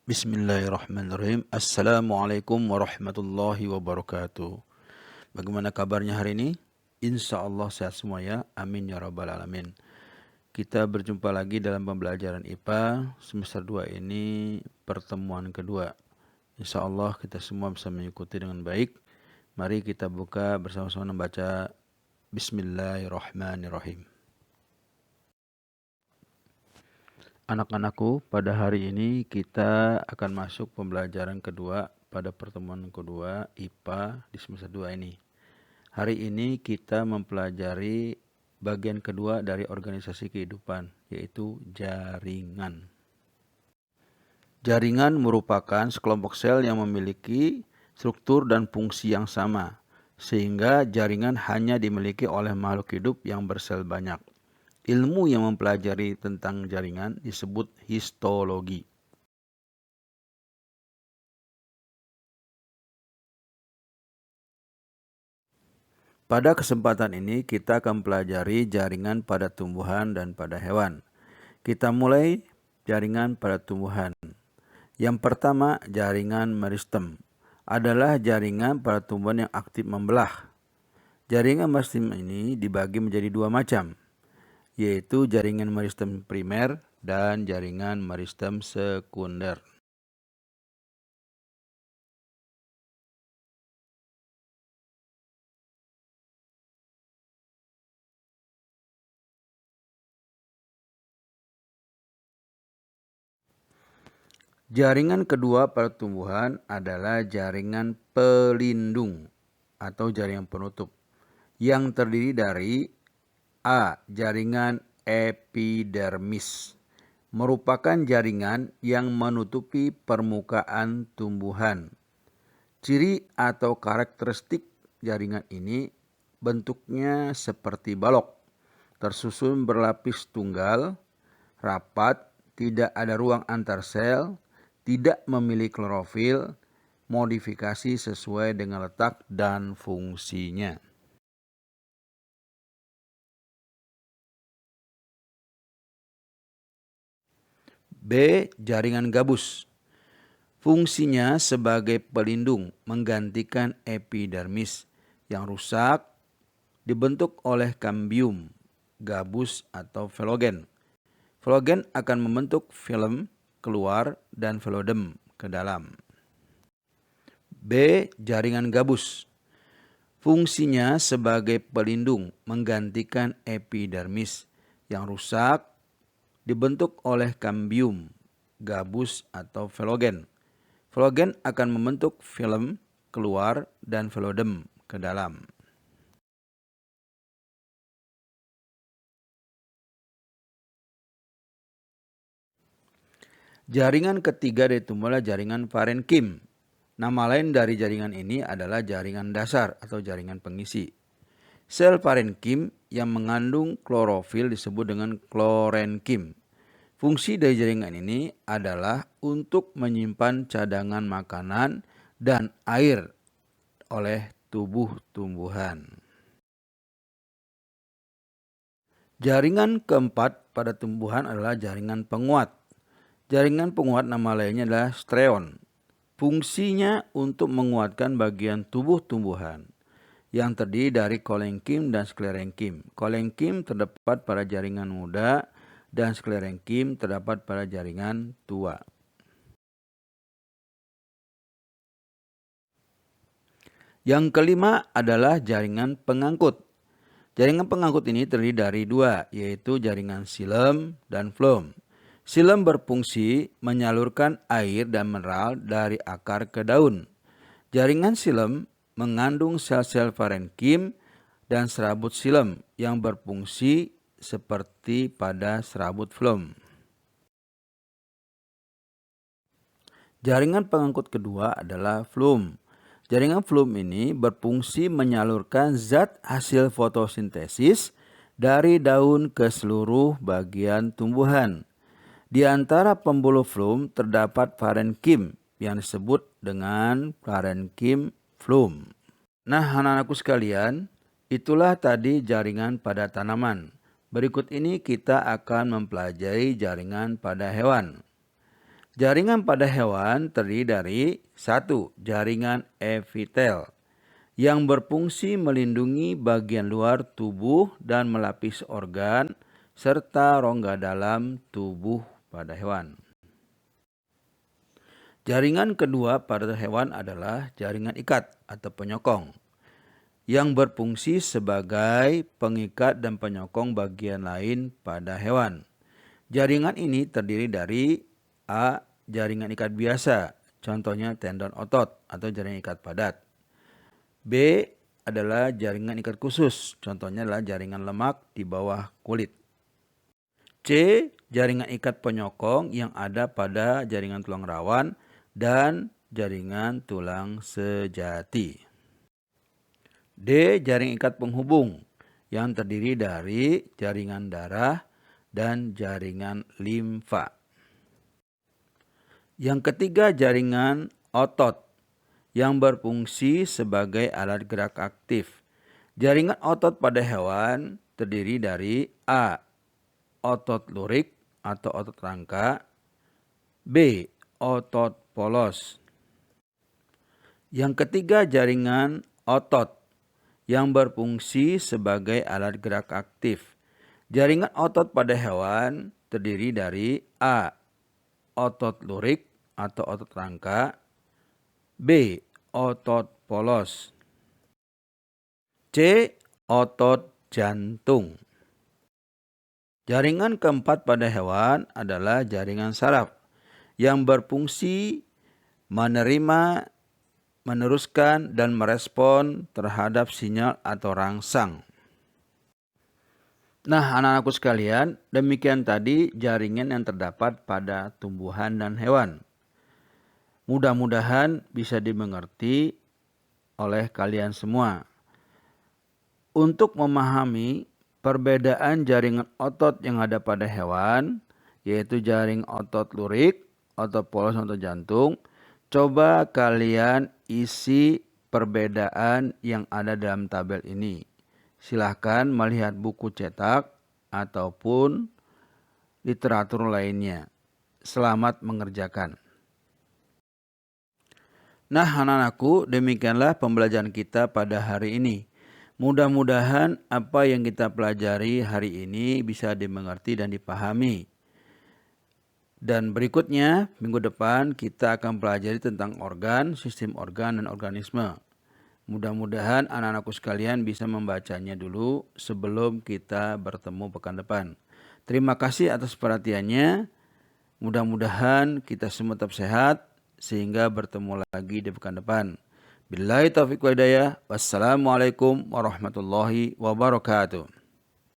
Bismillahirrahmanirrahim. Assalamualaikum warahmatullahi wabarakatuh. Bagaimana kabarnya hari ini? Insya Allah sehat semua ya. Amin ya rabbal alamin. Kita berjumpa lagi dalam pembelajaran IPA semester 2 ini pertemuan kedua. Insya Allah kita semua bisa mengikuti dengan baik. Mari kita buka bersama-sama membaca Bismillahirrahmanirrahim. Anak-anakku, pada hari ini kita akan masuk pembelajaran kedua pada pertemuan kedua IPA di semester 2 ini. Hari ini kita mempelajari bagian kedua dari organisasi kehidupan, yaitu jaringan. Jaringan merupakan sekelompok sel yang memiliki struktur dan fungsi yang sama, sehingga jaringan hanya dimiliki oleh makhluk hidup yang bersel banyak. Ilmu yang mempelajari tentang jaringan disebut histologi. Pada kesempatan ini kita akan pelajari jaringan pada tumbuhan dan pada hewan. Kita mulai jaringan pada tumbuhan. Yang pertama, jaringan meristem adalah jaringan pada tumbuhan yang aktif membelah. Jaringan meristem ini dibagi menjadi dua macam, yaitu jaringan meristem primer dan jaringan meristem sekunder. Jaringan kedua pada tumbuhan adalah jaringan pelindung atau jaringan penutup yang terdiri dari A. Jaringan epidermis merupakan jaringan yang menutupi permukaan tumbuhan. Ciri atau karakteristik jaringan ini bentuknya seperti balok, tersusun berlapis tunggal, rapat, tidak ada ruang antar sel, tidak memiliki klorofil, modifikasi sesuai dengan letak dan fungsinya. B. Jaringan gabus. Fungsinya sebagai pelindung menggantikan epidermis yang rusak dibentuk oleh kambium, gabus atau velogen. Velogen akan membentuk film keluar dan velodem ke dalam. B. Jaringan gabus. Fungsinya sebagai pelindung menggantikan epidermis yang rusak dibentuk oleh kambium, gabus atau velogen. Velogen akan membentuk film keluar dan velodem ke dalam. Jaringan ketiga dari tumbuhan jaringan parenkim. Nama lain dari jaringan ini adalah jaringan dasar atau jaringan pengisi. Sel parenkim yang mengandung klorofil disebut dengan klorenkim. Fungsi dari jaringan ini adalah untuk menyimpan cadangan makanan dan air oleh tubuh tumbuhan. Jaringan keempat pada tumbuhan adalah jaringan penguat. Jaringan penguat nama lainnya adalah streon. Fungsinya untuk menguatkan bagian tubuh tumbuhan yang terdiri dari kolenkim dan sklerenkim. Kolenkim terdapat pada jaringan muda dan sklerenkim terdapat pada jaringan tua. Yang kelima adalah jaringan pengangkut. Jaringan pengangkut ini terdiri dari dua, yaitu jaringan xilem dan floem. Xilem berfungsi menyalurkan air dan mineral dari akar ke daun. Jaringan xilem mengandung sel-sel parenkim dan serabut xilem yang berfungsi seperti pada serabut floem. Jaringan pengangkut kedua adalah floem. Jaringan floem ini berfungsi menyalurkan zat hasil fotosintesis dari daun ke seluruh bagian tumbuhan. Di antara pembuluh floem terdapat parenkim yang disebut dengan parenkim floem. Nah, anak-anakku sekalian, itulah tadi jaringan pada tanaman. Berikut ini kita akan mempelajari jaringan pada hewan. Jaringan pada hewan terdiri dari 1. Jaringan epitel yang berfungsi melindungi bagian luar tubuh dan melapisi organ serta rongga dalam tubuh pada hewan. Jaringan kedua pada hewan adalah jaringan ikat atau penyokong yang berfungsi sebagai pengikat dan penyokong bagian lain pada hewan. Jaringan ini terdiri dari A. Jaringan ikat biasa, contohnya tendon otot atau jaringan ikat padat. B. Adalah jaringan ikat khusus, contohnya adalah jaringan lemak di bawah kulit. C. Jaringan ikat penyokong yang ada pada jaringan tulang rawan dan jaringan tulang sejati. D. Jaring ikat penghubung yang terdiri dari jaringan darah dan jaringan limfa. Yang ketiga, jaringan otot yang berfungsi sebagai alat gerak aktif. Jaringan otot pada hewan terdiri dari A. Otot lurik atau otot rangka. B. Otot polos. Yang ketiga, jaringan otot yang berfungsi sebagai alat gerak aktif. Jaringan otot pada hewan terdiri dari A. Otot lurik atau otot rangka. B. Otot polos. C. Otot jantung. Jaringan keempat pada hewan adalah jaringan saraf yang berfungsi menerima, meneruskan, dan merespon terhadap sinyal atau rangsang. Nah, anak-anakku sekalian, demikian tadi jaringan yang terdapat pada tumbuhan dan hewan. Mudah-mudahan bisa dimengerti oleh kalian semua. Untuk memahami perbedaan jaringan otot yang ada pada hewan, yaitu jaring otot lurik, otot polos, otot jantung, coba kalian isi perbedaan yang ada dalam tabel ini. Silahkan melihat buku cetak ataupun literatur lainnya. Selamat mengerjakan. Nah, anak-anakku, demikianlah pembelajaran kita pada hari ini. Mudah-mudahan apa yang kita pelajari hari ini bisa dimengerti dan dipahami. Dan berikutnya, minggu depan kita akan pelajari tentang organ, sistem organ, dan organisme. Mudah-mudahan anak-anakku sekalian bisa membacanya dulu sebelum kita bertemu pekan depan. Terima kasih atas perhatiannya. Mudah-mudahan kita semua tetap sehat sehingga bertemu lagi di pekan depan. Billahi taufiq wal hidayah. Wassalamualaikum warahmatullahi wabarakatuh.